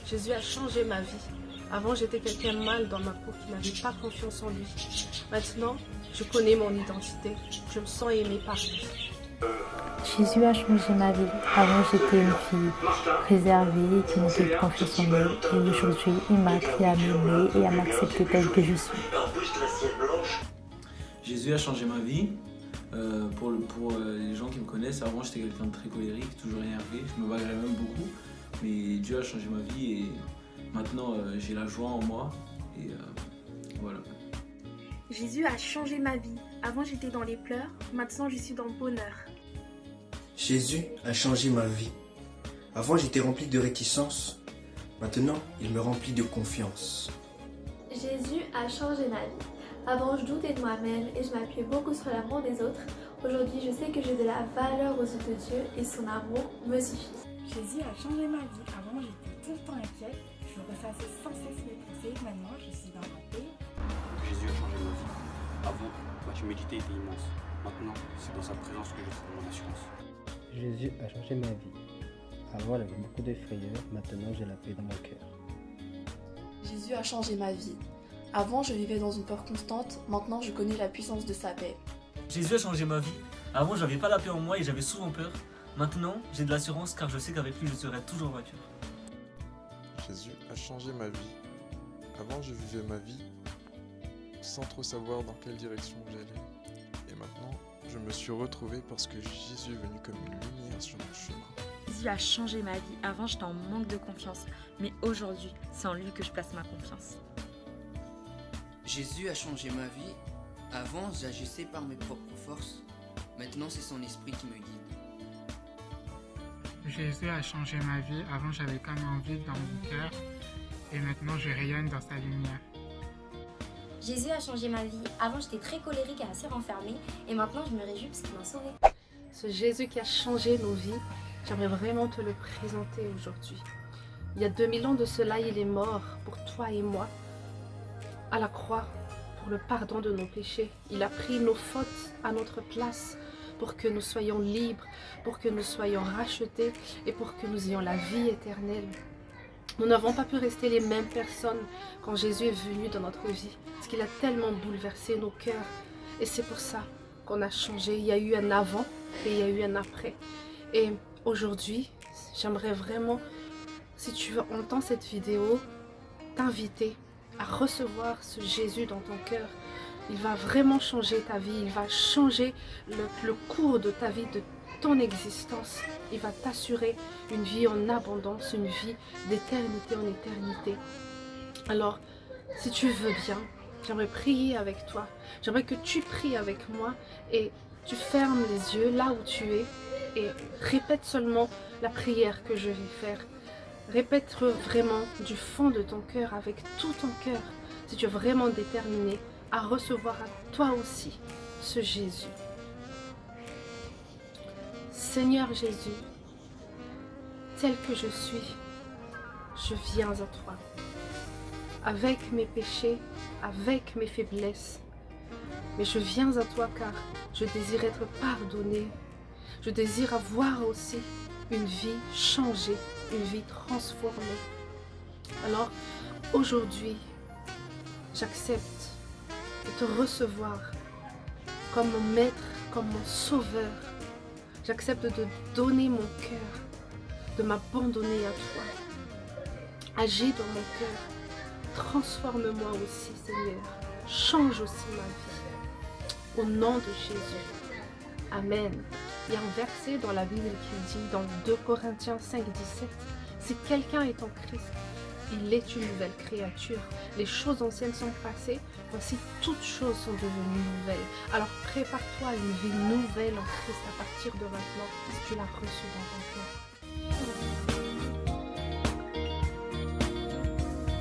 Jésus a changé ma vie. Avant, j'étais quelqu'un de mal dans ma peau qui n'avait pas confiance en lui. Maintenant, je connais mon identité. Je me sens aimée par lui. Jésus a changé ma vie. Avant, j'étais une fille réservée qui manquait de confiance en elle. Et aujourd'hui, il m'a appris à m'aimer et à m'accepter telle que je suis. Jésus a changé ma vie. Pour les gens qui me connaissent, avant j'étais quelqu'un de très colérique, toujours énervé, je me bagarrais même beaucoup. Mais Dieu a changé ma vie et maintenant j'ai la joie en moi. Et voilà. Jésus a changé ma vie. Avant j'étais dans les pleurs, maintenant je suis dans le bonheur. Jésus a changé ma vie. Avant j'étais rempli de réticence, maintenant il me remplit de confiance. Jésus a changé ma vie. Avant, je doutais de moi-même et je m'appuyais beaucoup sur l'amour des autres. Aujourd'hui, je sais que j'ai de la valeur aux yeux de Dieu et son amour me suffit. Jésus a changé ma vie. Avant, j'étais tout le temps inquiète. Je ressassais sans cesse mes pensées. Maintenant, je suis dans la paix. Jésus a changé ma vie. Avant, ma timidité était immense. Maintenant, c'est dans sa présence que je trouve mon assurance. Jésus a changé ma vie. Avant, j'avais beaucoup de frayeur. Maintenant, j'ai la paix dans mon cœur. Jésus a changé ma vie. Avant, je vivais dans une peur constante, maintenant je connais la puissance de sa paix. Jésus a changé ma vie. Avant, j'avais pas la paix en moi et j'avais souvent peur. Maintenant, j'ai de l'assurance car je sais qu'avec lui, je serai toujours vainqueur. Jésus a changé ma vie. Avant, je vivais ma vie sans trop savoir dans quelle direction j'allais. Et maintenant, je me suis retrouvé parce que Jésus est venu comme une lumière sur mon chemin. Jésus a changé ma vie. Avant, j'étais en manque de confiance. Mais aujourd'hui, c'est en lui que je place ma confiance. Jésus a changé ma vie. Avant, j'agissais par mes propres forces. Maintenant, c'est son esprit qui me guide. Jésus a changé ma vie. Avant, j'avais comme un vide dans mon cœur. Et maintenant, je rayonne dans sa lumière. Jésus a changé ma vie. Avant, j'étais très colérique et assez renfermée. Et maintenant, je me réjouis parce qu'il m'a sauvée. Ce Jésus qui a changé nos vies, j'aimerais vraiment te le présenter aujourd'hui. Il y a 2000 ans de cela, il est mort pour toi et moi. À la croix, pour le pardon de nos péchés. Il a pris nos fautes à notre place pour que nous soyons libres, pour que nous soyons rachetés et pour que nous ayons la vie éternelle. Nous n'avons pas pu rester les mêmes personnes quand Jésus est venu dans notre vie, parce qu'il a tellement bouleversé nos cœurs. Et c'est pour ça qu'on a changé. Il y a eu un avant et il y a eu un après. Et aujourd'hui, j'aimerais vraiment, si tu veux entendre cette vidéo, t'inviter à recevoir ce Jésus dans ton cœur. Il va vraiment changer ta vie, il va changer le cours de ta vie, de ton existence. Il va t'assurer une vie en abondance, une vie d'éternité en éternité. Alors, si tu veux bien, j'aimerais prier avec toi. J'aimerais que tu pries avec moi et tu fermes les yeux là où tu es et répète seulement la prière que je vais faire. Répète vraiment du fond de ton cœur, avec tout ton cœur, si tu es vraiment déterminé à recevoir à toi aussi ce Jésus. Seigneur Jésus, tel que je suis, je viens à toi. Avec mes péchés, avec mes faiblesses. Mais je viens à toi car je désire être pardonné. Je désire avoir aussi une vie changée, une vie transformée. Alors, aujourd'hui, j'accepte de te recevoir comme mon maître, comme mon sauveur. J'accepte de donner mon cœur, de m'abandonner à toi. Agis dans mon cœur. Transforme-moi aussi, Seigneur. Change aussi ma vie. Au nom de Jésus. Amen. Il y a un verset dans la Bible qui dit, dans 2 Corinthiens 5, 17, si quelqu'un est en Christ, il est une nouvelle créature. Les choses anciennes sont passées, voici toutes choses sont devenues nouvelles. Alors prépare-toi à une vie nouvelle en Christ à partir de maintenant, si tu l'as reçu dans ton cœur.